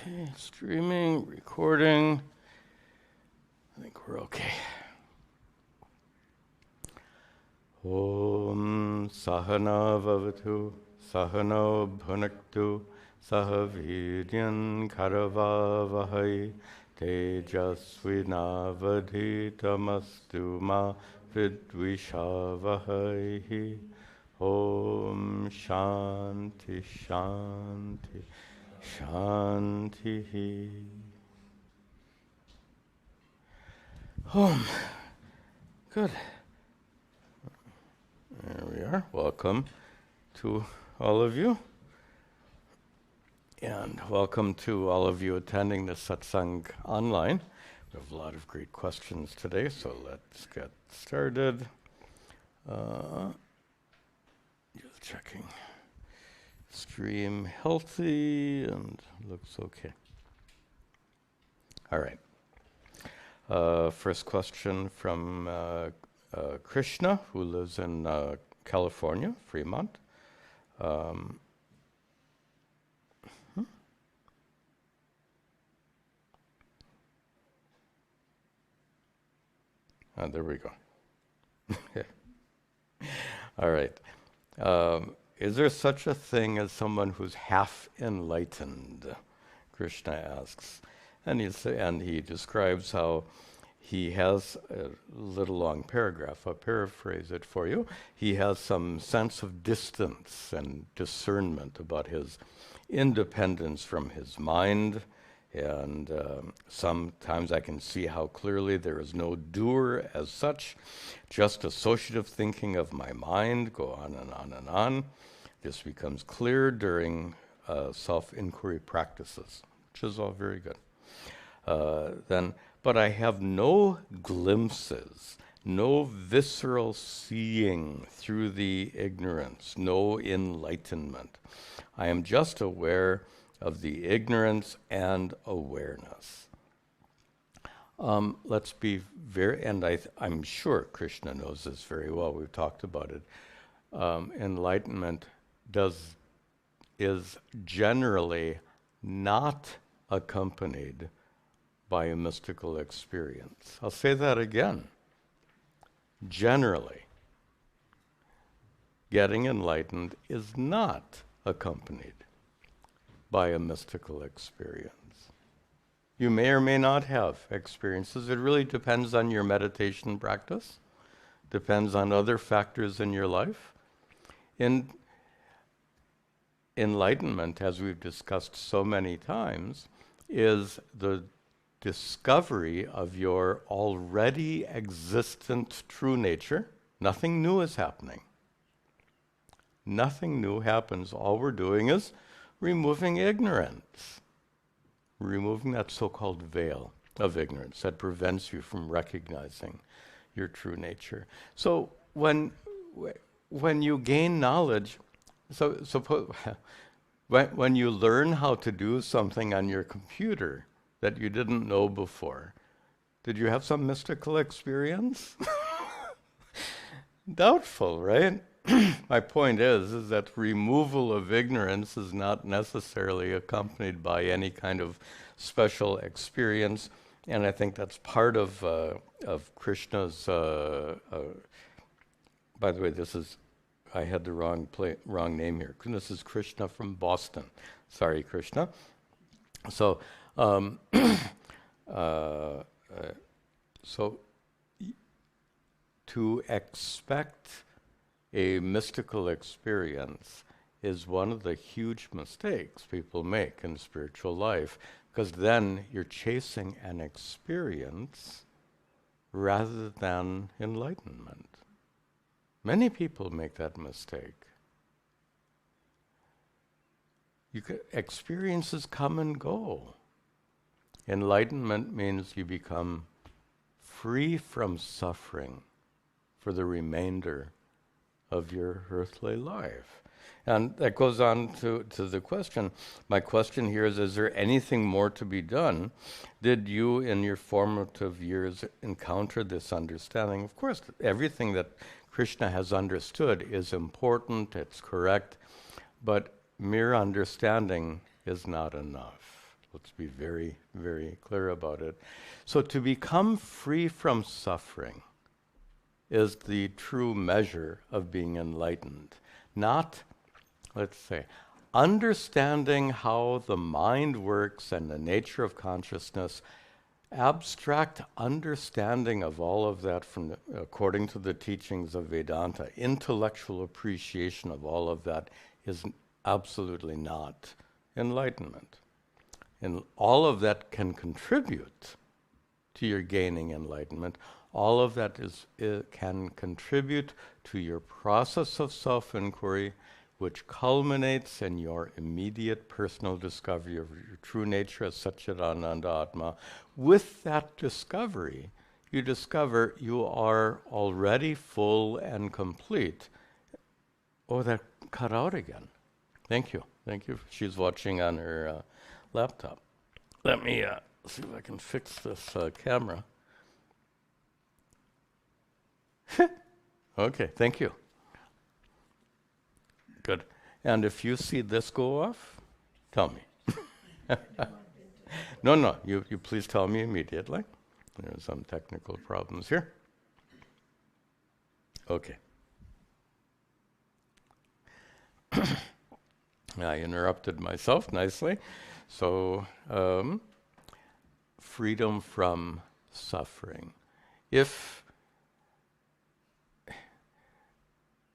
Okay, streaming, recording. I think we're okay. Om Sahana Vavatu Sahano Bhunaktu Sahavidyan Karavavahai Tejasvinavadhitamastu Ma Vidvishavahai. Om Shanti Shanti Shanti. Good. There we are. Welcome to all of you. And welcome to all of you attending the Satsang online. We have a lot of great questions today, so let's get started. Just checking. Stream healthy and looks okay. All right. First question from Krishna, who lives in California, Fremont. There we go. All right. Is there such a thing as someone who's half-enlightened? Krishna asks. And he describes how he has a little long paragraph. I'll paraphrase it for you. He has some sense of distance and discernment about his independence from his mind. And sometimes I can see how clearly there is no doer as such, just associative thinking of my mind, go on and on and on. This becomes clear during self-inquiry practices, which is all very good. But I have no glimpses, no visceral seeing through the ignorance, no enlightenment. I am just aware of the ignorance and awareness. Let's be very, and I'm sure Krishna knows this very well, we've talked about it. Enlightenment is generally not accompanied by a mystical experience. I'll say that again. Generally, getting enlightened is not accompanied by a mystical experience. You may or may not have experiences. It really depends on your meditation practice, depends on other factors in your life. In enlightenment, as we've discussed so many times, is the discovery of your already existent true nature. Nothing new is happening. Nothing new happens. All we're doing is removing ignorance, removing that so-called veil of ignorance that prevents you from recognizing your true nature. So when you gain knowledge, when you learn how to do something on your computer that you didn't know before, did you have some mystical experience? Doubtful, right? My point is that removal of ignorance is not necessarily accompanied by any kind of special experience, and I think that's part of Krishna's. By the way, I had the wrong name here. This is Krishna from Boston. Sorry, Krishna. So, to expect a mystical experience is one of the huge mistakes people make in spiritual life, because then you're chasing an experience rather than enlightenment. Many people make that mistake. Experiences come and go. Enlightenment means you become free from suffering for the remainder of your earthly life. And that goes on to the question. My question here is there anything more to be done? Did you, in your formative years, encounter this understanding? Of course, everything that Krishna has understood is important, it's correct, but mere understanding is not enough. Let's be very, very clear about it. So to become free from suffering is the true measure of being enlightened. Not, let's say, understanding how the mind works and the nature of consciousness, abstract understanding of all of that according to the teachings of Vedanta, intellectual appreciation of all of that is absolutely not enlightenment. And all of that can contribute to your gaining enlightenment. All of that can contribute to your process of self-inquiry, which culminates in your immediate personal discovery of your true nature as Satchidananda Atma. With that discovery, you discover you are already full and complete. Oh, that cut out again. Thank you. Thank you. She's watching on her laptop. Let me see if I can fix this camera. Okay, thank you. Good. And if you see this go off, tell me. No, you please tell me immediately. There are some technical problems here. Okay. I interrupted myself nicely. So, freedom from suffering. If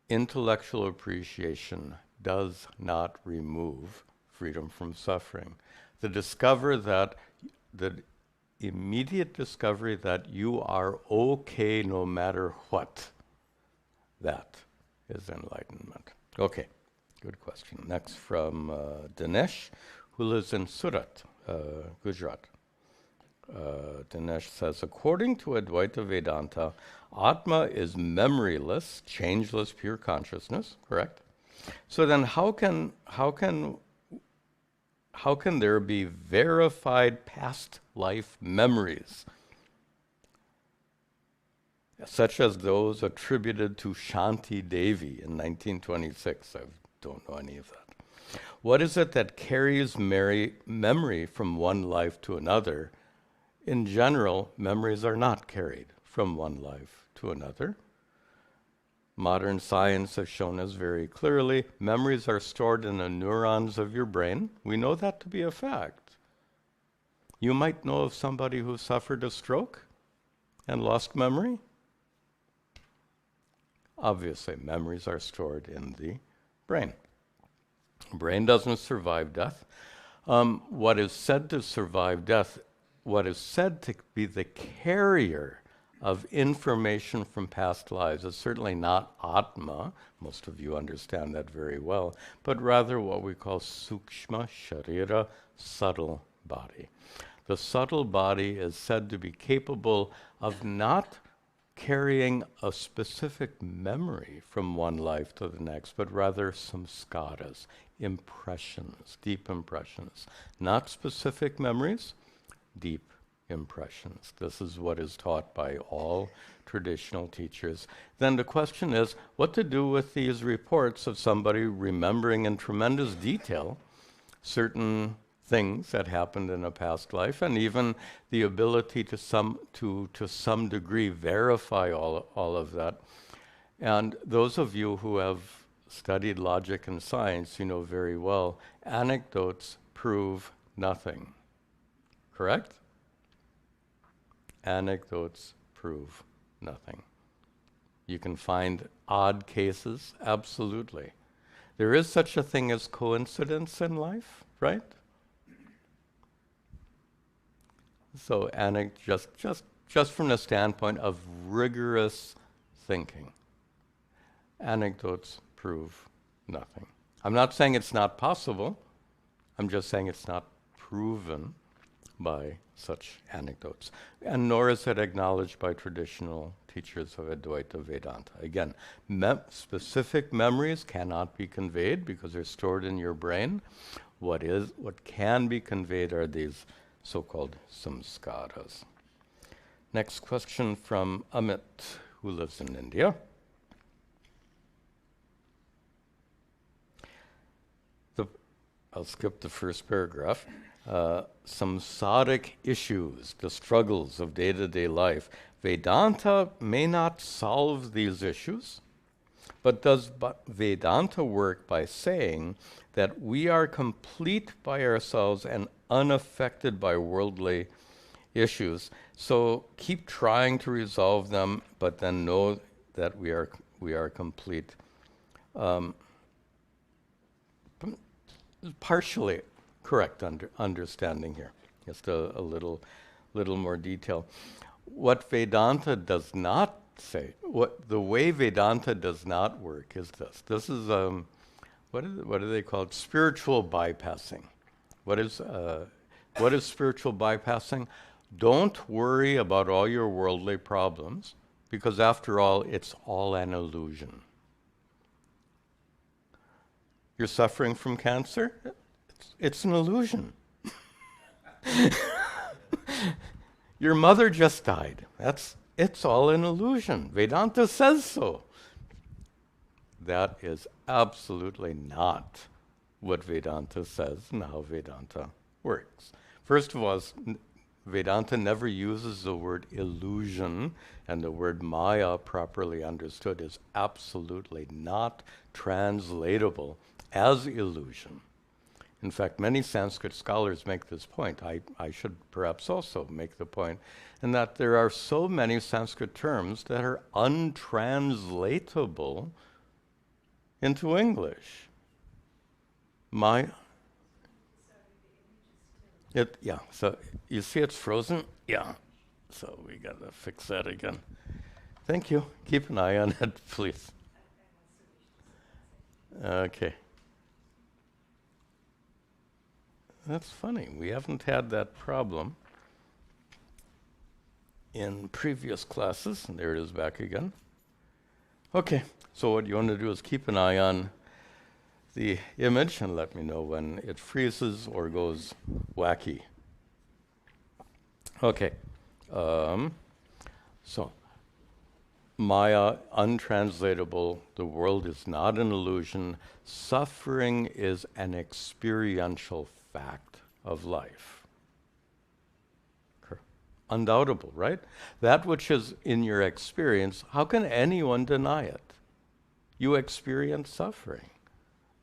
intellectual appreciation does not remove freedom from suffering, the immediate discovery that you are okay no matter what, that is enlightenment. Okay, good question. Next from Dinesh, who lives in Surat, Gujarat. Dinesh says, according to Advaita Vedanta, Atma is memoryless, changeless, pure consciousness, correct? So then how can there be verified past life memories, such as those attributed to Shanti Devi in 1926? I don't know any of that. What is it that carries memory from one life to another? In general, memories are not carried from one life to another. Modern science has shown us very clearly, memories are stored in the neurons of your brain. We know that to be a fact. You might know of somebody who suffered a stroke and lost memory. Obviously, memories are stored in the brain. Brain doesn't survive death. What is said to survive death, what is said to be the carrier of information from past lives is certainly not Atma, most of you understand that very well, but rather what we call Sukshma Sharira, subtle body. The subtle body is said to be capable of not carrying a specific memory from one life to the next, but rather samskaras, impressions, deep impressions. Not specific memories, deep impressions. This is what is taught by all traditional teachers. Then the question is, what to do with these reports of somebody remembering in tremendous detail certain things that happened in a past life, and even the ability to some degree verify all of that. And those of you who have studied logic and science, you know very well, anecdotes prove nothing. Correct? Anecdotes prove nothing. You can find odd cases, absolutely. There is such a thing as coincidence in life, right? So just from the standpoint of rigorous thinking, anecdotes prove nothing. I'm not saying it's not possible. I'm just saying it's not proven by such anecdotes. And nor is it acknowledged by traditional teachers of Advaita Vedanta. Again, specific memories cannot be conveyed because they're stored in your brain. What can be conveyed are these so-called samskaras. Next question from Amit, who lives in India. I'll skip the first paragraph. samsaric issues, the struggles of day-to-day life. Vedanta may not solve these issues, but does Vedanta work by saying that we are complete by ourselves and unaffected by worldly issues. So keep trying to resolve them, but then know that we are complete. Partially correct understanding here. Just a little more detail. What Vedanta does not say, the way Vedanta does not work is this. This is what do they call it? Spiritual bypassing. What is spiritual bypassing? Don't worry about all your worldly problems, because after all, it's all an illusion. You're suffering from cancer? It's an illusion. Your mother just died. It's all an illusion. Vedanta says so. That is absolutely not what Vedanta says and how Vedanta works. First of all, Vedanta never uses the word illusion, and the word maya, properly understood, is absolutely not translatable as illusion. In fact, many Sanskrit scholars make this point. I should perhaps also make the point, in that there are so many Sanskrit terms that are untranslatable into English. So you see it's frozen? Yeah. So we gotta fix that again. Thank you. Keep an eye on it, please. Okay. That's funny. We haven't had that problem in previous classes. And there it is back again. Okay. So what you want to do is keep an eye on the image and let me know when it freezes or goes wacky. Okay. So Maya, untranslatable. The world is not an illusion. Suffering is an experiential fact of life. Undoubtable, right? That which is in your experience, how can anyone deny it? You experience suffering.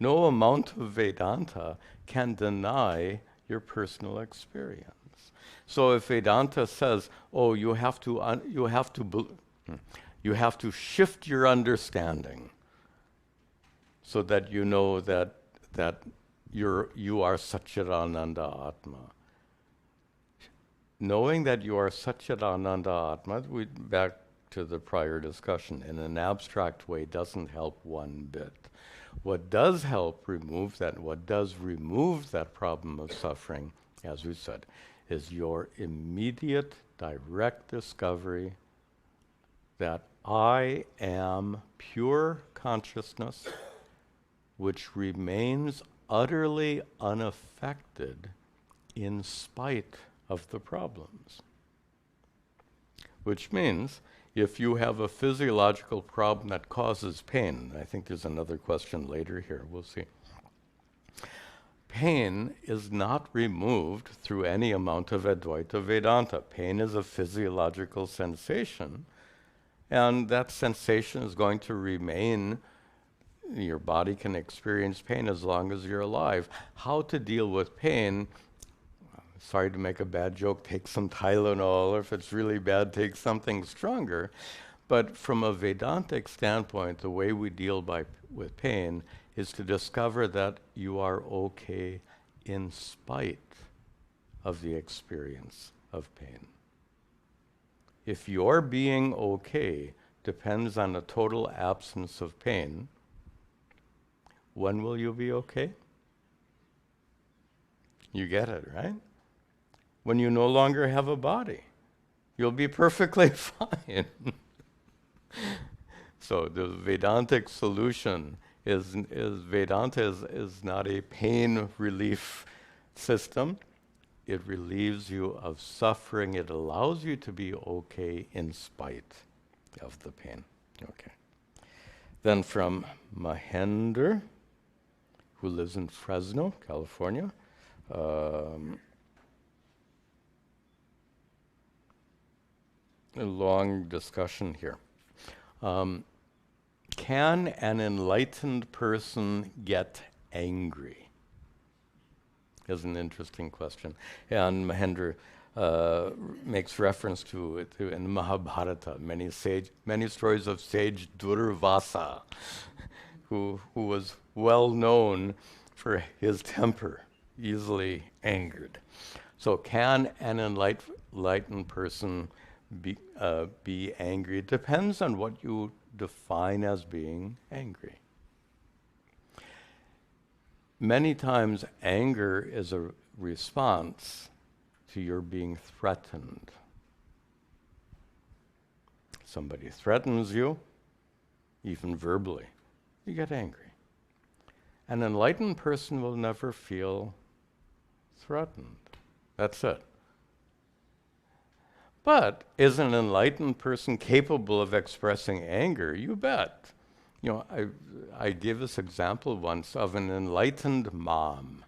No amount of Vedanta can deny your personal experience. So if Vedanta says, "Oh, you have to shift your understanding so that you know that you are Satchidananda Atma." Knowing that you are Satchidananda Atma, back to the prior discussion, in an abstract way doesn't help one bit. What does remove that problem of suffering, as we said, is your immediate, direct discovery that I am pure consciousness which remains utterly unaffected in spite of the problems. Which means if you have a physiological problem that causes pain, I think there's another question later here, we'll see. Pain is not removed through any amount of Advaita Vedanta. Pain is a physiological sensation, and that sensation is going to remain. Your body can experience pain as long as you're alive. How to deal with pain? Sorry to make a bad joke, take some Tylenol, or if it's really bad, take something stronger. But from a Vedantic standpoint, the way we deal with pain is to discover that you are okay in spite of the experience of pain. If your being okay depends on a total absence of pain, when will you be okay? You get it, right? When you no longer have a body, you'll be perfectly fine. So the Vedantic solution is Vedanta is not a pain relief system. It relieves you of suffering. It allows you to be okay in spite of the pain. Okay. Then from Mahendra, who lives in Fresno, California. a long discussion here. Can an enlightened person get angry? Is an interesting question. And Mahendra makes reference to it in Mahabharata, many stories of sage Durvasa, who was well known for his temper, easily angered. So can an enlightened person be angry? It depends on what you define as being angry. Many times anger is a response to your being threatened. Somebody threatens you, even verbally, you get angry. An enlightened person will never feel threatened. That's it. But is an enlightened person capable of expressing anger? You bet. You know, I gave this example once of an enlightened mom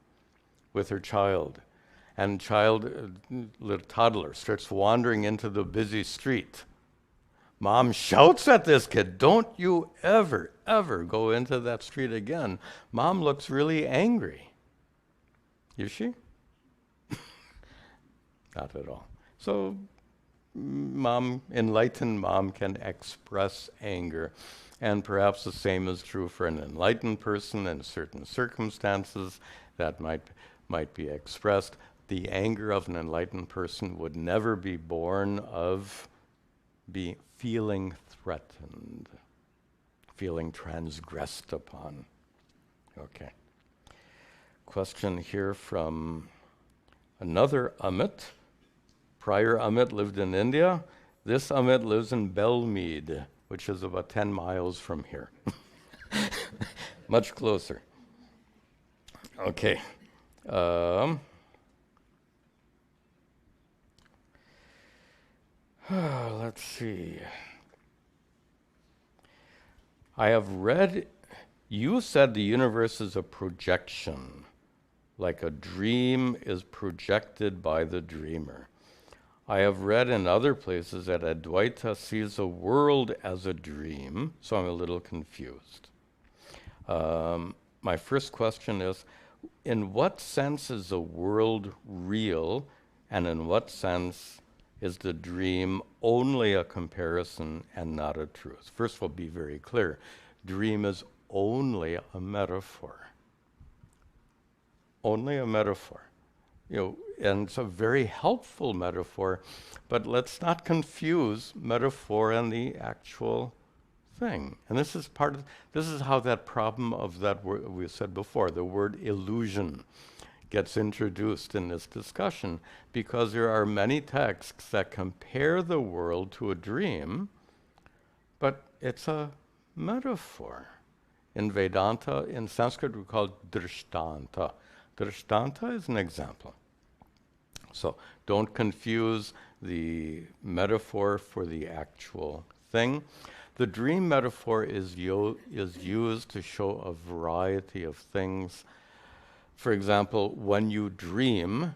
with her child. And little toddler, starts wandering into the busy street. Mom shouts at this kid, "Don't you ever, ever go into that street again." Mom looks really angry. Is she? Not at all. So enlightened mom can express anger. And perhaps the same is true for an enlightened person in certain circumstances that might be expressed. The anger of an enlightened person would never be born of feeling threatened, feeling transgressed upon. Okay. Question here from another Amit. Prior Amit lived in India. This Amit lives in Belmead, which is about 10 miles from here. Much closer. Okay. Let's see. I have read, you said the universe is a projection, like a dream is projected by the dreamer. I have read in other places that Advaita sees the world as a dream, so I'm a little confused. My first question is, in what sense is the world real, and in what sense is the dream only a comparison and not a truth? First of all, be very clear. Dream is only a metaphor. Only a metaphor. You know, and it's a very helpful metaphor, but let's not confuse metaphor and the actual thing. And this is how that problem of that word we said before, the word illusion, gets introduced in this discussion, because there are many texts that compare the world to a dream, but it's a metaphor. In Vedanta, in Sanskrit, we call it drishtanta. Drishtanta is an example. So don't confuse the metaphor for the actual thing. The dream metaphor is used to show a variety of things. For example, when you dream,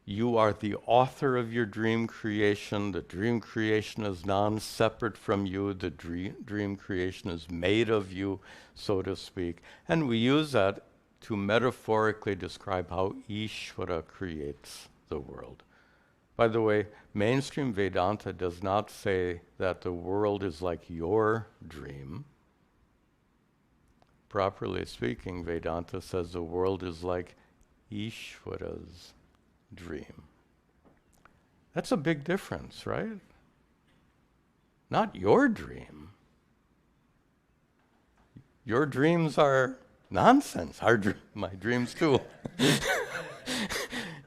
you are the author of your dream creation. The dream creation is non-separate from you. The dream creation is made of you, so to speak. And we use that to metaphorically describe how Ishvara creates the world. By the way, mainstream Vedanta does not say that the world is like your dream. Properly speaking, Vedanta says the world is like Ishvara's dream. That's a big difference, right? Not your dream. Your dreams are nonsense. My dreams too.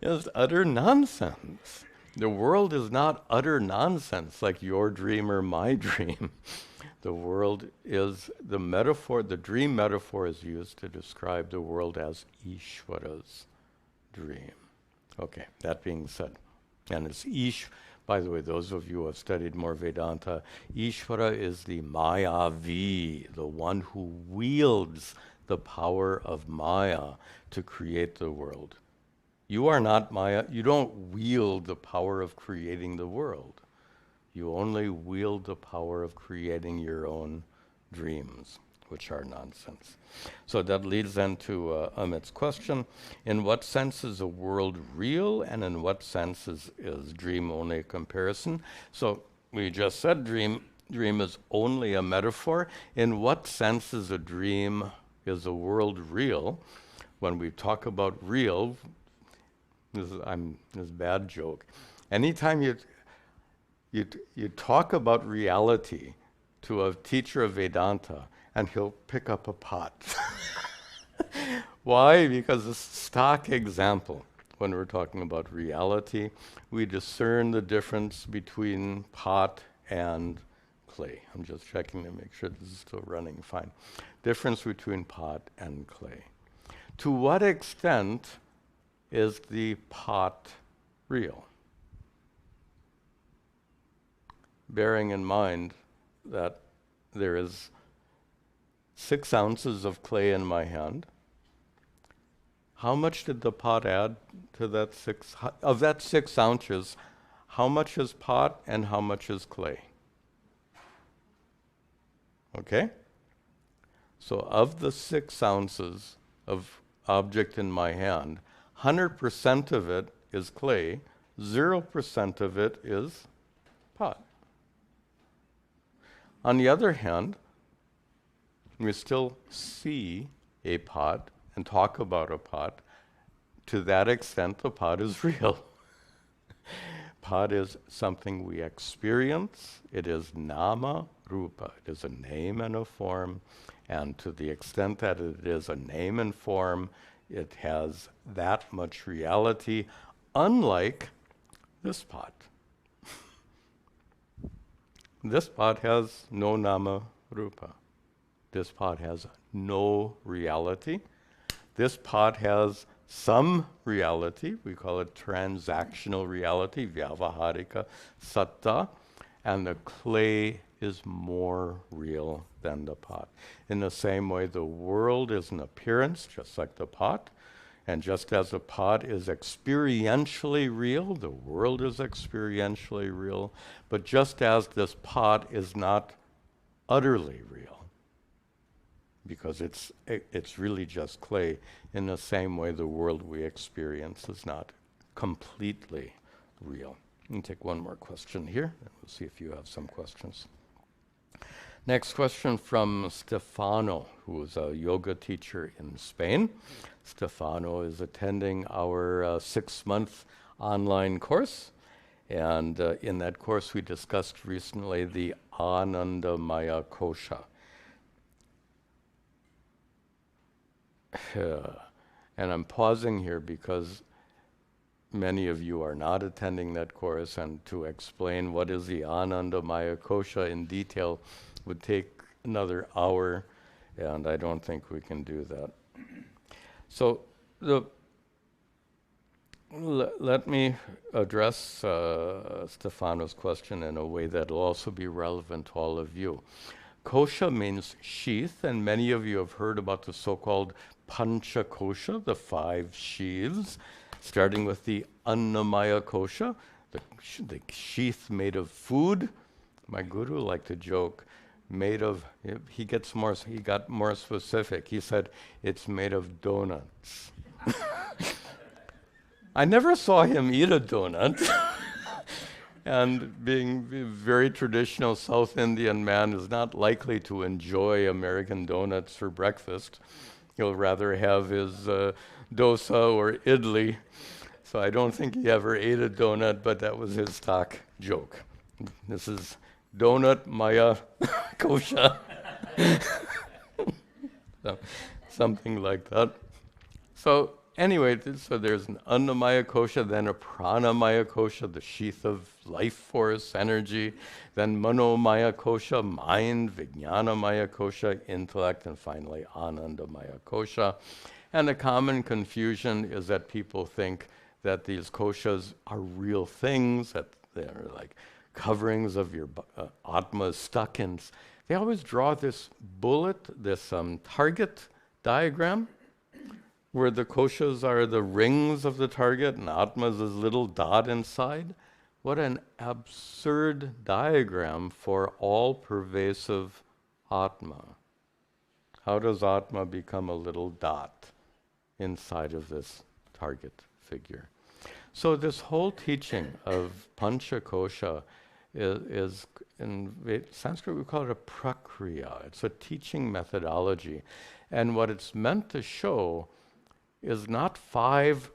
It's utter nonsense. The world is not utter nonsense like your dream or my dream. The world is the metaphor, the dream metaphor is used to describe the world as Ishvara's dream. Okay, that being said, and it's by the way, those of you who have studied more Vedanta, Ishvara is the Mayavi, the one who wields the power of Maya to create the world. You are not Maya. You don't wield the power of creating the world. You only wield the power of creating your own dreams, which are nonsense. So that leads then to Amit's question. In what sense is the world real, and in what sense is dream only a comparison? So we just said dream is only a metaphor. In what sense is the world real? When we talk about real, this is a bad joke. Anytime you talk about reality to a teacher of Vedanta, and he'll pick up a pot. Why? Because it's a stock example. When we're talking about reality, we discern the difference between pot and clay. I'm just checking to make sure this is still running fine. Difference between pot and clay. To what extent is the pot real? Bearing in mind that there is 6 ounces of clay in my hand. How much did the pot add to that 6? Of that 6 ounces, how much is pot and how much is clay? Okay? So of the 6 ounces of object in my hand, 100% of it is clay, 0% of it is pot. On the other hand, we still see a pot and talk about a pot. To that extent, the pot is real. Pot is something we experience. It is nama rupa. It is a name and a form. And to the extent that it is a name and form, it has that much reality, unlike this pot. This pot has no nama rupa. This pot has no reality. This pot has some reality. We call it transactional reality, vyavaharika satta. And the clay is more real than the pot. In the same way, the world is an appearance, just like the pot. And just as the pot is experientially real, the world is experientially real. But just as this pot is not utterly real, because it's really just clay, in the same way the world we experience is not completely real. Let me take one more question here, and we'll see if you have some questions. Next question from Stefano, who is a yoga teacher in Spain. Stefano is attending our 6-month online course. And in that course, we discussed recently the anandamaya kosha. And I'm pausing here because many of you are not attending that course, and to explain what is the anandamaya kosha in detail would take another hour, and I don't think we can do that. So let me address Stefano's question in a way that will also be relevant to all of you. Kosha means sheath, and many of you have heard about the so-called pancha kosha, the 5 sheaths, starting with the annamaya kosha, the sheath made of food. My guru liked to joke, he got more specific. He said, it's made of donuts. I never saw him eat a donut. And being a very traditional South Indian man is not likely to enjoy American donuts for breakfast. He'll rather have his dosa or idli. So I don't think he ever ate a donut, but that was his stock joke. This is donut maya kosha. So, something like that. So anyway, so there's an annamaya kosha, then a pranamaya kosha, the sheath of life force, energy, then manomaya kosha, mind, vijnanamaya kosha, intellect, and finally anandamaya kosha. And the common confusion is that people think that these koshas are real things, that they're like coverings of your Atma stuck in. They always draw this bullet, this target diagram, where the koshas are the rings of the target and Atma is this little dot inside. What an absurd diagram for all-pervasive Atma. How does Atma become a little dot inside of this target figure? So this whole teaching of Pancha Kosha is in Sanskrit we call it a prakriya. It's a teaching methodology. And what it's meant to show is not 5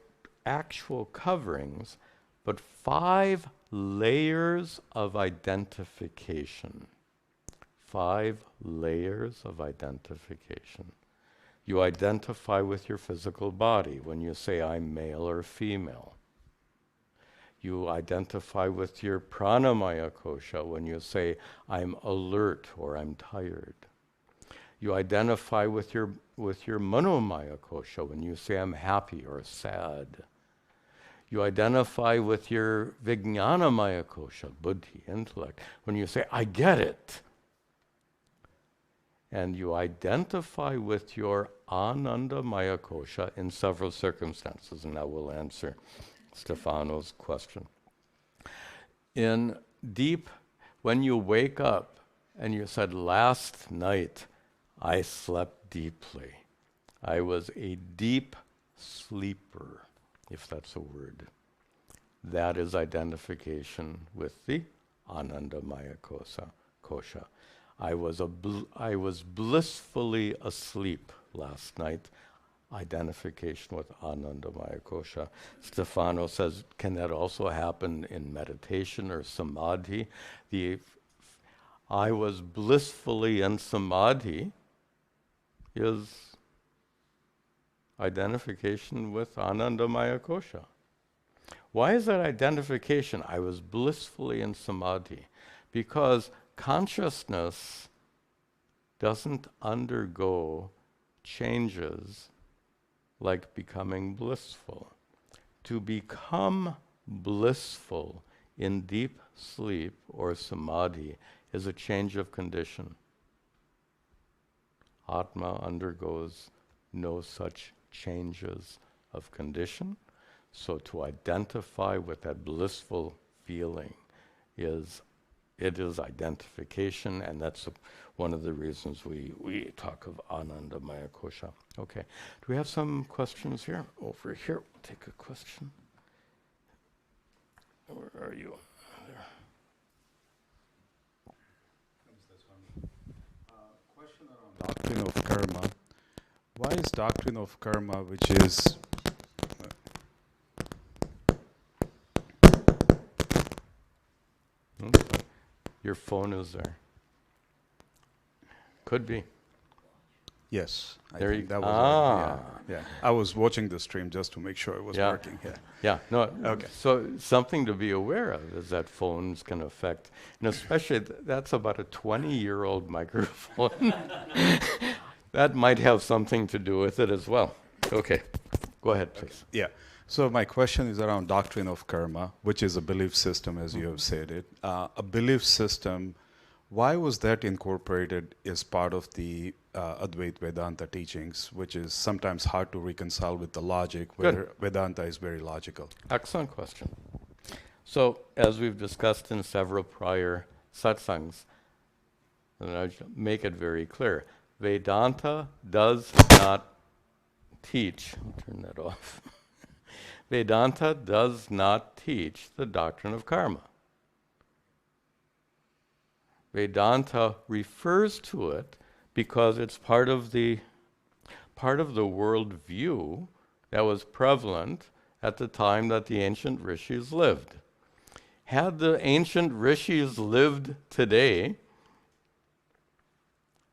actual coverings, but 5 layers of identification. 5 layers of identification. You identify with your physical body when you say, I'm male or female. You identify with your pranamaya kosha when you say, I'm alert or I'm tired. You identify with your manomaya kosha when you say, I'm happy or sad. You identify with your vijnanamaya kosha, buddhi, intellect, when you say, I get it. And you identify with your anandamaya kosha in several circumstances, and I will answer Stefano's question. In deep, when you wake up and you said, last night I slept deeply. I was a deep sleeper, if that's a word. That is identification with the anandamaya kosha. I was blissfully asleep last night. Identification with anandamaya kosha. Stefano says, can that also happen in meditation or samadhi? I was blissfully in samadhi is identification with anandamaya kosha. Why is that identification? I was blissfully in samadhi. Because consciousness doesn't undergo changes like becoming blissful. To become blissful in deep sleep or samadhi is a change of condition. Atma undergoes no such changes of condition. So to identify with that blissful feeling is identification, and that's one of the reasons we talk of anandamaya kosha. Okay, do we have some questions here? Over here, we'll take a question. Where are you? There. Question around doctrine of karma. Why is doctrine of karma, which is Your phone is there. Could be. Yes, I there think that was yeah. I was watching the stream just to make sure it was working. Yeah. No. Okay. So something to be aware of is that phones can affect, and especially that's about a 20-year-old microphone. That might have something to do with it as well. Okay. Go ahead, please. Yeah. So my question is around doctrine of karma, which is a belief system, as you have said it. A belief system, why was that incorporated as part of the Advaita Vedanta teachings, which is sometimes hard to reconcile with the logic, whether Vedanta is very logical? Excellent question. So, as we've discussed in several prior satsangs, and I'll make it very clear, Vedanta does not teach, I'll turn that off. Vedanta does not teach the doctrine of karma. Vedanta refers to it because it's part of the world view that was prevalent at the time that the ancient rishis lived. Had the ancient rishis lived today,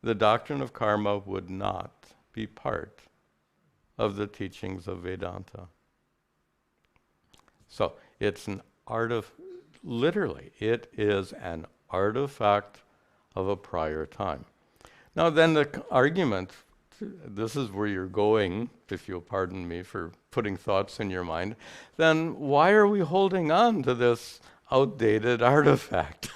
the doctrine of karma would not be part of the teachings of Vedanta. So it's literally, it is an artifact of a prior time. Now then the argument, this is where you're going, if you'll pardon me for putting thoughts in your mind, then why are we holding on to this outdated artifact?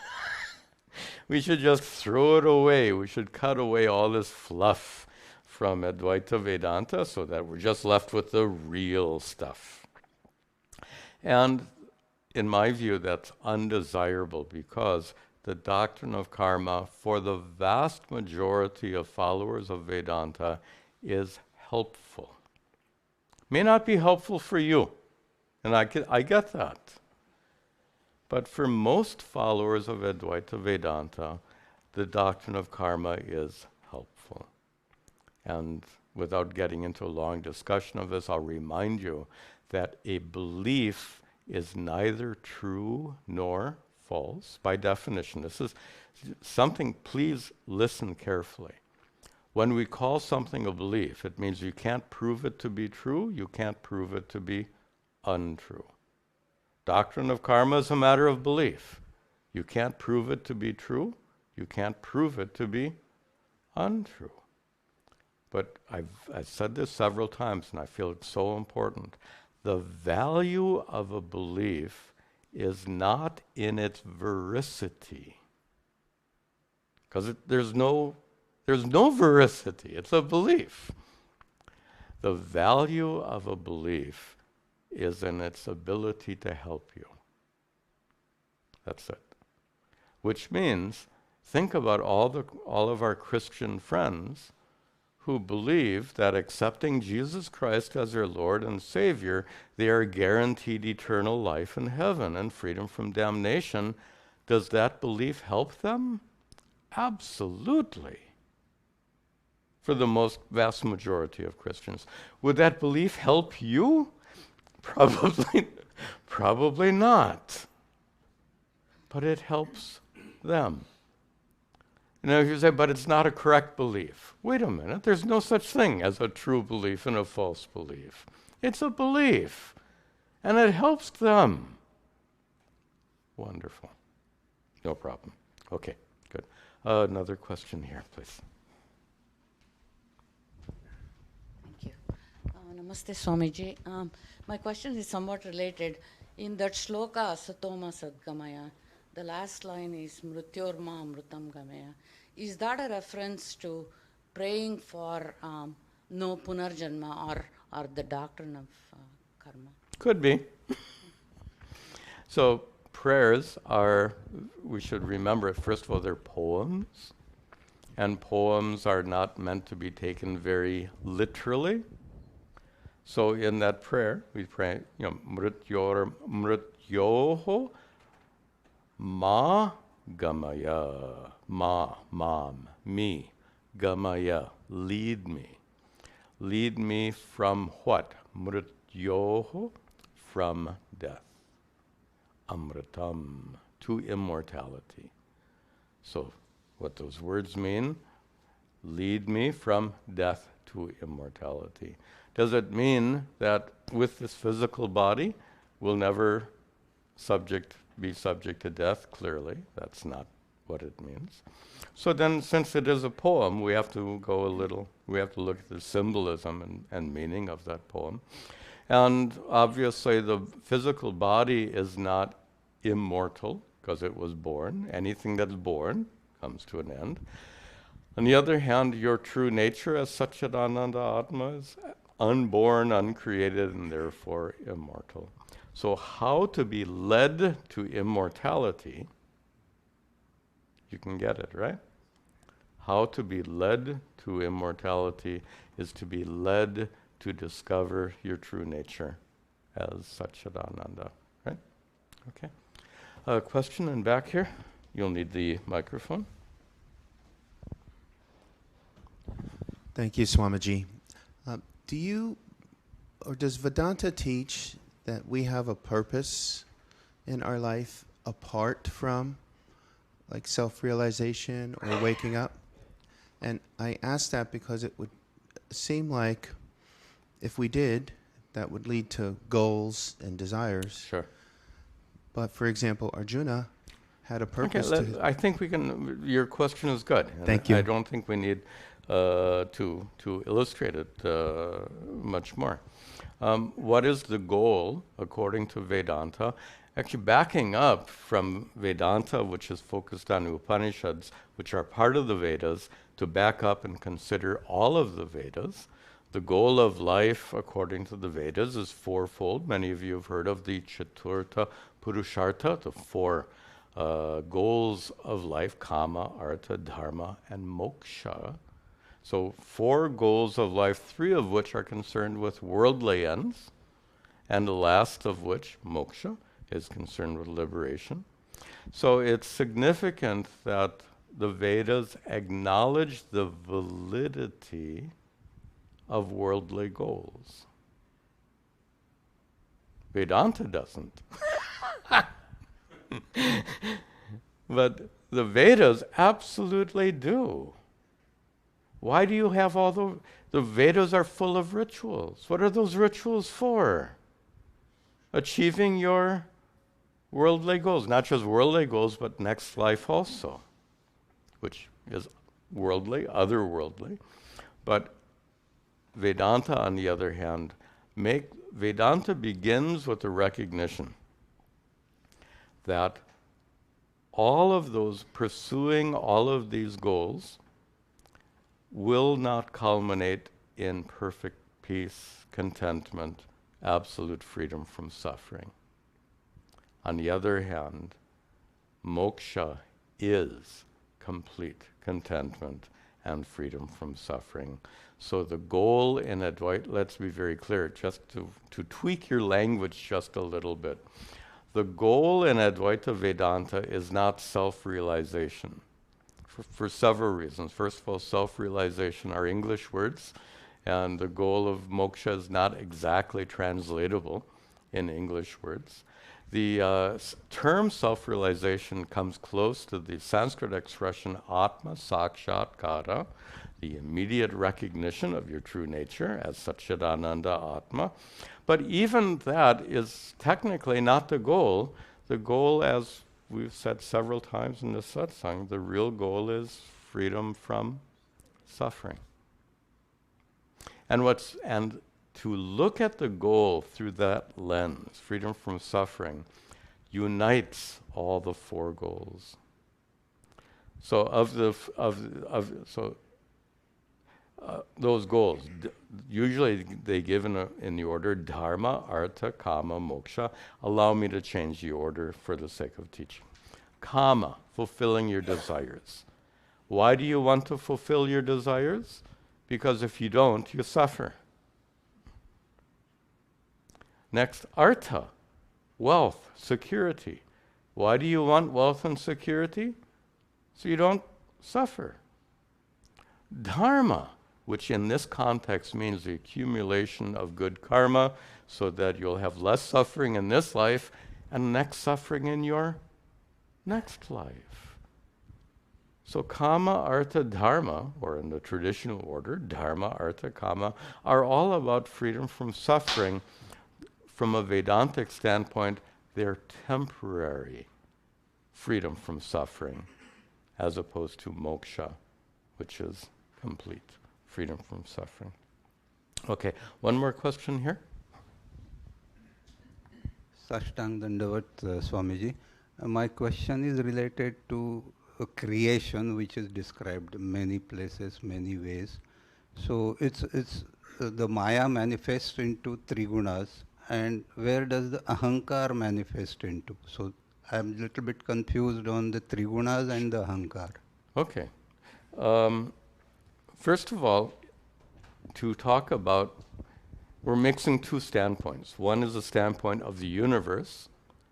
We should just throw it away. We should cut away all this fluff from Advaita Vedanta so that we're just left with the real stuff. And in my view, that's undesirable because the doctrine of karma, for the vast majority of followers of Vedanta, is helpful. May not be helpful for you, and I get that. But for most followers of Advaita Vedanta, the doctrine of karma is helpful. And without getting into a long discussion of this, I'll remind you that a belief is neither true nor false by definition. This is something, please listen carefully. When we call something a belief, it means you can't prove it to be true, you can't prove it to be untrue. Doctrine of karma is a matter of belief. You can't prove it to be true, you can't prove it to be untrue. But I've said this several times, and I feel it's so important. The value of a belief is not in its veracity, because there's no veracity. It's a belief. The value of a belief is in its ability to help you. That's it. Which means, think about all of our Christian friends who believe that accepting Jesus Christ as their Lord and Savior, they are guaranteed eternal life in heaven and freedom from damnation. Does that belief help them? Absolutely. For the vast majority of Christians. Would that belief help you? Probably not. But it helps them. You say, but it's not a correct belief. Wait a minute, there's no such thing as a true belief and a false belief. It's a belief, and it helps them. Wonderful. No problem. Okay, good. Another question here, please. Thank you. Namaste, Swamiji. My question is somewhat related. In that shloka, Satoma Sadgamaya, the last line is Mrityorma Amrutam Gamaya. Is that a reference to praying for no punarjanma or the doctrine of karma? Could be. So prayers are, we should remember, first of all, they're poems. And poems are not meant to be taken very literally. So in that prayer, we pray, Mrityoho Ma Gamaya, mom, me, Gamaya, lead me. Lead me from what? Mrityoho, from death. Amritam, to immortality. So what those words mean, lead me from death to immortality. Does it mean that with this physical body, we'll never be subject to death? Clearly, that's not what it means. So then, since it is a poem, we have to look at the symbolism and meaning of that poem. And obviously the physical body is not immortal, because it was born. Anything that's born comes to an end. On the other hand, your true nature as Satchidananda Atma is unborn, uncreated, and therefore immortal. So how to be led to immortality, you can get it, right? How to be led to immortality is to be led to discover your true nature as Satchidananda, right? Okay. A question in back here. You'll need the microphone. Thank you, Swamiji. Does Vedanta teach that we have a purpose in our life apart from like self-realization or waking up? And I ask that because it would seem like if we did, that would lead to goals and desires. Sure. But for example, Arjuna had a purpose. Okay, I think we can, your question is good. Thank you. I don't think we need to illustrate it much more. What is the goal according to Vedanta? Actually, backing up from Vedanta, which is focused on Upanishads, which are part of the Vedas, to back up and consider all of the Vedas, The goal of life, according to the Vedas, is fourfold. Many of you have heard of the Chaturtha Purushartha, the four goals of life: kama, artha, dharma, and moksha. So 4 goals of life, 3 of which are concerned with worldly ends, and the last of which, moksha, is concerned with liberation. So it's significant that the Vedas acknowledge the validity of worldly goals. Vedanta doesn't. But the Vedas absolutely do. Why do you have all the Vedas are full of rituals? What are those rituals for? Achieving your worldly goals. Not just worldly goals, but next life also, which is worldly, otherworldly. But Vedanta, on the other hand, Vedanta begins with the recognition that pursuing all of these goals will not culminate in perfect peace, contentment, absolute freedom from suffering. On the other hand, moksha is complete contentment and freedom from suffering. So the goal in Advaita, let's be very clear, just to tweak your language just a little bit. The goal in Advaita Vedanta is not self-realization for several reasons. First of all, self-realization are English words, and the goal of moksha is not exactly translatable in English words. The term self-realization comes close to the Sanskrit expression Atma Sakshatkara, the immediate recognition of your true nature as Satchidananda Atma. But even that is technically not the goal. The goal, as we've said several times in the Satsang, the real goal is freedom from suffering. And to look at the goal through that lens, freedom from suffering, unites all the 4 goals. So those goals, usually they give in the order dharma, artha, kama, moksha. Allow me to change the order for the sake of teaching. Kama, fulfilling your desires. Why do you want to fulfill your desires? Because if you don't, you suffer. Next, artha, wealth, security. Why do you want wealth and security? So you don't suffer. Dharma, which in this context means the accumulation of good karma so that you'll have less suffering in this life and next suffering in your next life. So kama, artha, dharma, or in the traditional order, dharma, artha, kama, are all about freedom from suffering. From a Vedantic standpoint, they're temporary freedom from suffering, as opposed to moksha, which is complete freedom from suffering. Okay, one more question here. Sashtang Dandavat, Swamiji. My question is related to creation, which is described many places, many ways. So it's the Maya manifests into 3 gunas, and where does the ahankara manifest into? So I'm a little bit confused on the 3 gunas and the ahankara. Okay. First of all, to talk about, we're mixing 2 standpoints. One is a standpoint of the universe,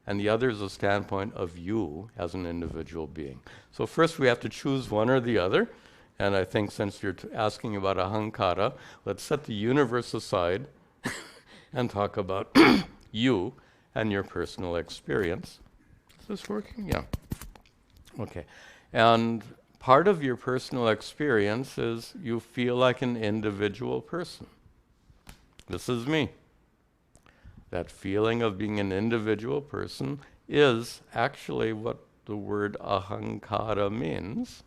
and the other is a standpoint of you as an individual being. So first we have to choose one or the other, and I think since you're asking about ahankara, let's set the universe aside and talk about you and your personal experience. Is this working? Yeah. Okay. And part of your personal experience is you feel like an individual person. This is me. That feeling of being an individual person is actually what the word ahankara means.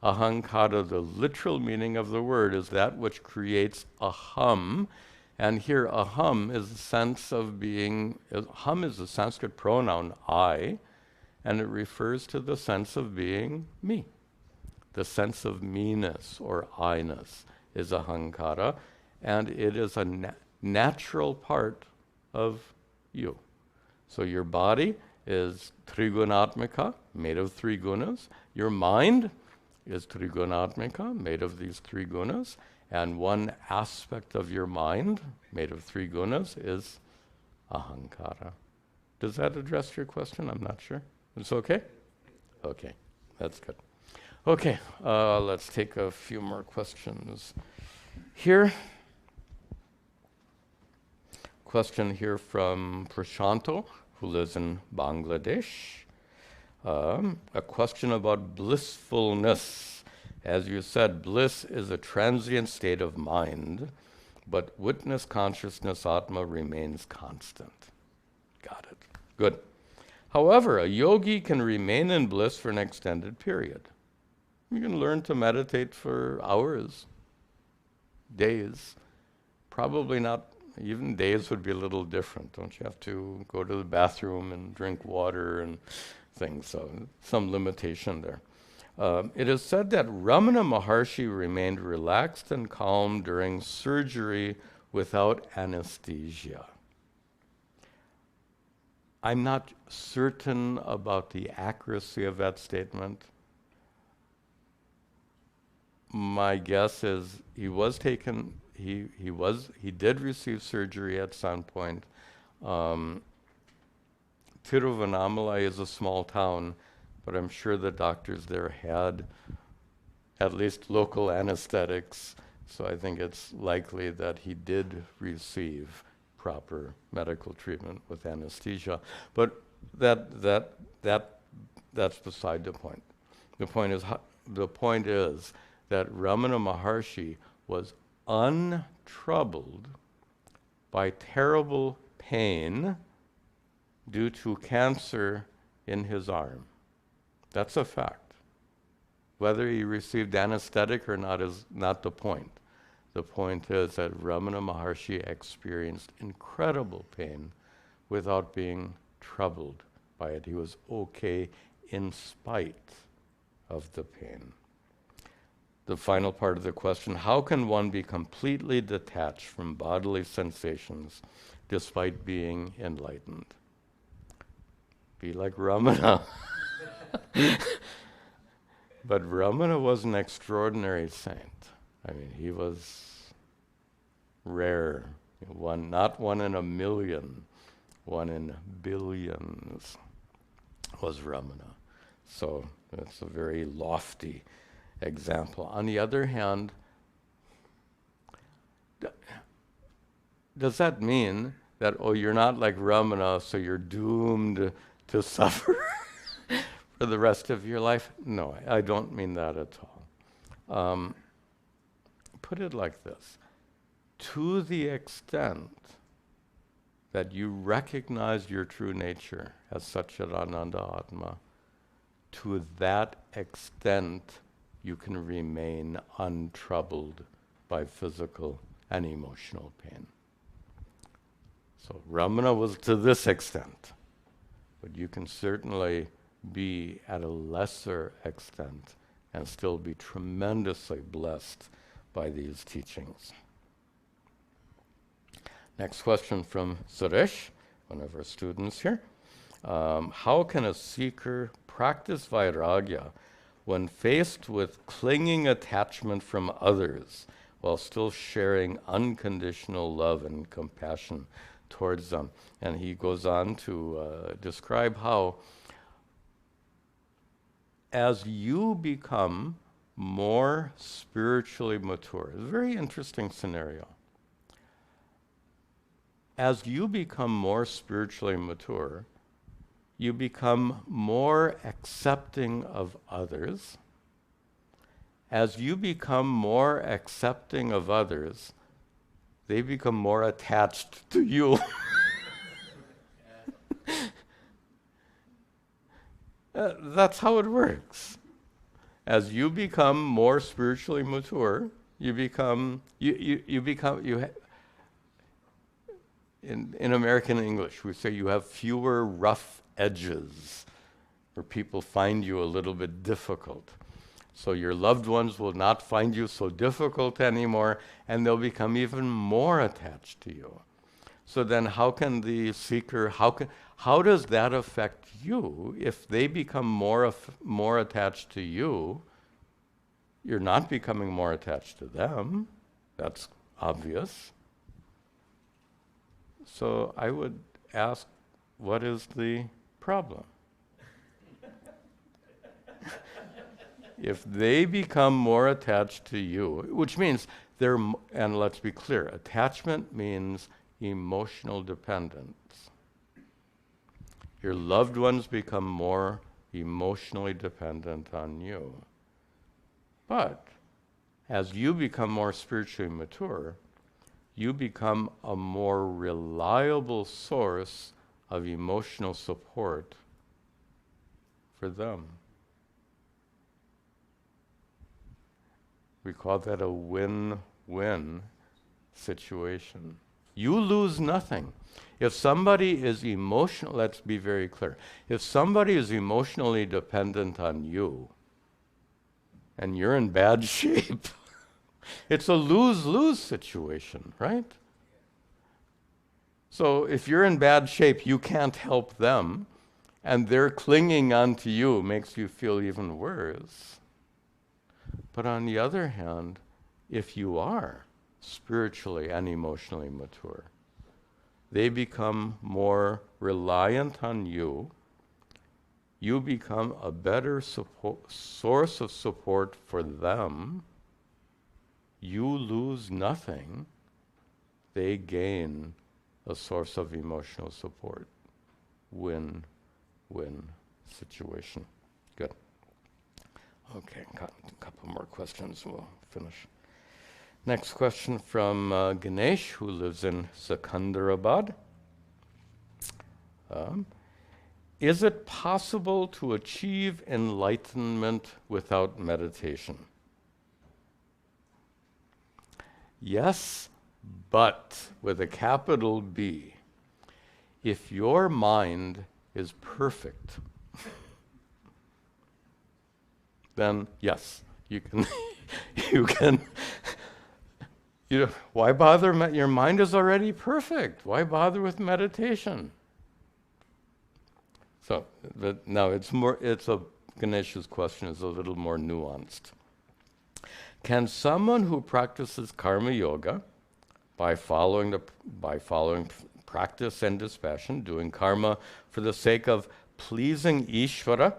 Ahankara, the literal meaning of the word, is that which creates aham. And here aham is the sense of being, aham is the Sanskrit pronoun I, and it refers to the sense of being me. The sense of me-ness or I-ness is ahankara. and it is a natural part of you. So your body is trigunatmika, made of three gunas. Your mind is trigunatmika, made of these three gunas. And one aspect of your mind, made of three gunas, is ahankara. Does that address your question? I'm not sure. It's okay? Okay, that's good. Okay, let's take a few more questions. Here, question here from Prashanto, who lives in Bangladesh. A question about blissfulness. As you said, bliss is a transient state of mind, but witness consciousness, Atma, remains constant. Got it. Good. However, a yogi can remain in bliss for an extended period. You can learn to meditate for hours, days. Probably not, even days would be a little different. Don't you have to go to the bathroom and drink water and things? So some limitation there. It is said that Ramana Maharishi remained relaxed and calm during surgery without anesthesia. I'm not certain about the accuracy of that statement. My guess is he was taken, he did receive surgery at some point. Tiruvannamalai is a small town, but I'm sure the doctors there had at least local anesthetics, so I think it's likely that he did receive proper medical treatment with anesthesia. But that's beside the point. The point is that Ramana Maharishi was untroubled by terrible pain due to cancer in his arm. That's a fact. Whether he received anesthetic or not is not the point. The point is that Ramana Maharishi experienced incredible pain without being troubled by it. He was okay in spite of the pain. The final part of the question, how can one be completely detached from bodily sensations despite being enlightened? Be like Ramana. But Ramana was an extraordinary saint. I mean, he was rare. Not one in a million, one in billions was Ramana. So it's a very lofty example. On the other hand, does that mean that, oh, you're not like Ramana, so you're doomed to suffer for the rest of your life? No, I don't mean that at all. Put it like this. To the extent that you recognize your true nature as Satchidananda Atma, to that extent you can remain untroubled by physical and emotional pain. So Ramana was to this extent, but you can certainly be at a lesser extent and still be tremendously blessed by these teachings. Next question from Suresh, one of our students here. How can a seeker practice vairagya when faced with clinging attachment from others while still sharing unconditional love and compassion towards them? And he goes on to describe how as you become more spiritually mature, it's a very interesting scenario. As you become more spiritually mature, you become more accepting of others. As you become more accepting of others, they become more attached to you. That's how it works. As you become more spiritually mature, in American English, we say you have fewer rough edges, where people find you a little bit difficult. So your loved ones will not find you so difficult anymore, and they'll become even more attached to you. So then how can the seeker, how does that affect you? If they become more attached to you, you're not becoming more attached to them. That's obvious. So I would ask, what is the problem? If they become more attached to you, which means and let's be clear, attachment means emotional dependence. Your loved ones become more emotionally dependent on you. But as you become more spiritually mature, you become a more reliable source of emotional support for them. We call that a win-win situation. You lose nothing. If somebody is emotional, let's be very clear. If somebody is emotionally dependent on you, and you're in bad shape, it's a lose-lose situation, right? So if you're in bad shape, you can't help them, and they're clinging onto you, makes you feel even worse. But on the other hand, if you are spiritually and emotionally mature, they become more reliant on you. You become a better source of support for them. You lose nothing. They gain a source of emotional support. Win-win situation. Good. Okay, got a couple more questions. We'll finish. Next question from Ganesh, who lives in Secunderabad. Is it possible to achieve enlightenment without meditation? Yes, but with a capital B. If your mind is perfect, then yes, you can. Why bother? Your mind is already perfect. Why bother with meditation? So now Ganesha's question is a little more nuanced. Can someone who practices karma yoga by following practice and dispassion, doing karma for the sake of pleasing Ishvara,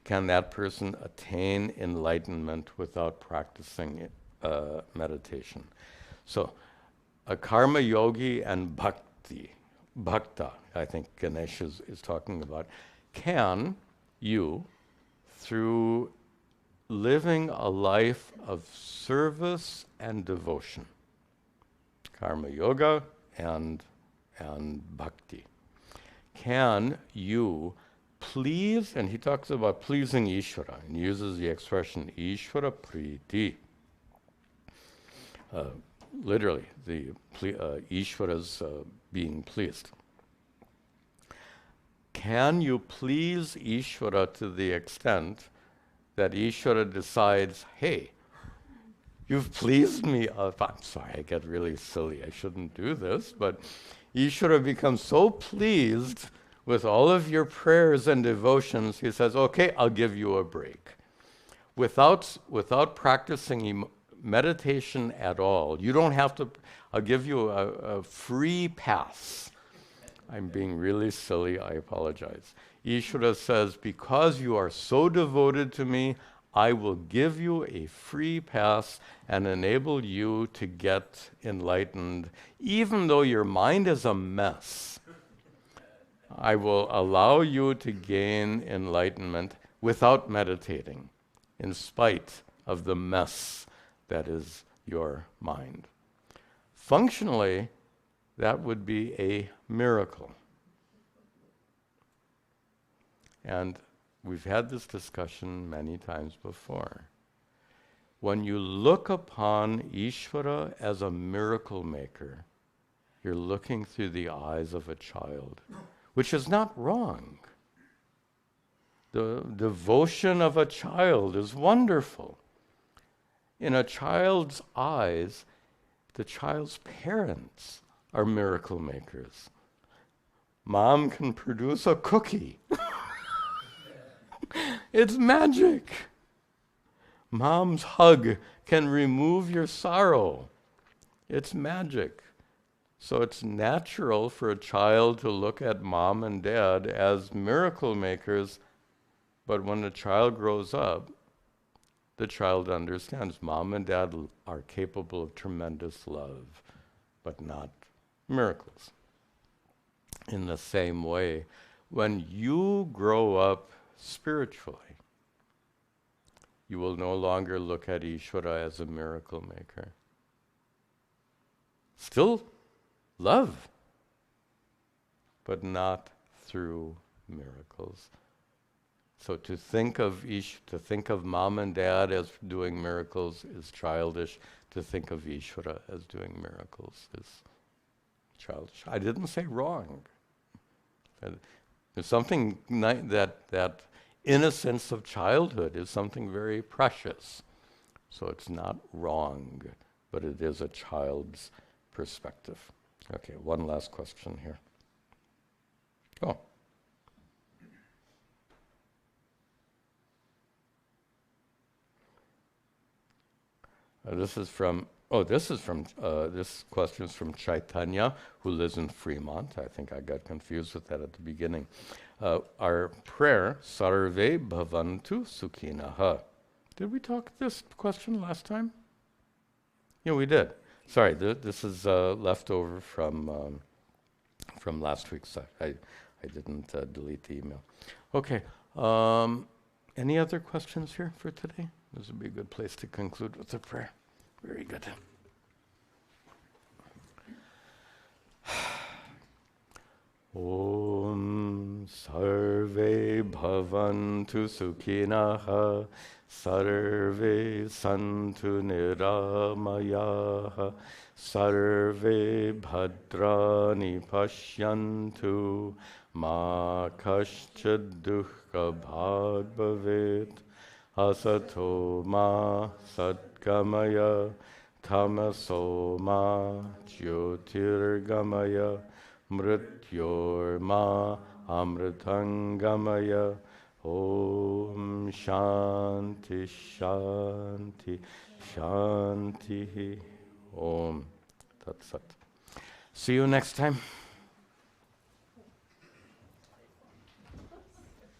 can that person attain enlightenment without practicing meditation? So, a karma yogi and bhakta, I think Ganesh is talking about, can you, through living a life of service and devotion, karma yoga and bhakti, can you please, and he talks about pleasing Ishvara, and uses the expression Ishvara Priti. Literally, the Ishvara's being pleased. Can you please Ishvara to the extent that Ishvara decides, hey, you've pleased me. I'm sorry, I get really silly. I shouldn't do this, but Ishvara becomes so pleased with all of your prayers and devotions, he says, okay, I'll give you a break. Without practicing meditation at all, you don't have to, I'll give you a free pass. I'm being really silly, I apologize. Ishvara says, because you are so devoted to me, I will give you a free pass and enable you to get enlightened, even though your mind is a mess. I will allow you to gain enlightenment without meditating, in spite of the mess that is your mind. Functionally, that would be a miracle. And we've had this discussion many times before. When you look upon Ishvara as a miracle maker, you're looking through the eyes of a child, which is not wrong. The devotion of a child is wonderful. In a child's eyes, the child's parents are miracle makers. Mom can produce a cookie. It's magic. Mom's hug can remove your sorrow. It's magic. So it's natural for a child to look at mom and dad as miracle makers, but when a child grows up, the child understands mom and dad are capable of tremendous love, but not miracles. In the same way, when you grow up spiritually, you will no longer look at Ishvara as a miracle maker. Still love, but not through miracles. So to think of mom and dad as doing miracles is childish. To think of Ishvara as doing miracles is childish. I didn't say wrong. There's something that innocence of childhood is something very precious. So it's not wrong, but it is a child's perspective. Okay, one last question here. Oh. This question is from Chaitanya, who lives in Fremont. I think I got confused with that at the beginning. Our prayer, Sarve Bhavantu Sukhinaha. Did we talk this question last time? Yeah, we did. Sorry, this is leftover from last week's. I didn't delete the email. Okay. Any other questions here for today? This would be a good place to conclude with a prayer. Very good. Om Sarve Bhavantu Sukhinaha Sarve Santu Niramayaha Sarve Bhadrani Pashyantu Ma Kaschid Dukkha Bhag Bhavet Asato Ma Satgamaya Tamaso Ma Jyotirgamaya Mrityor Ma Amritangamaya Om Shanti Shanti Shanti Om Tat Sat. See you next time.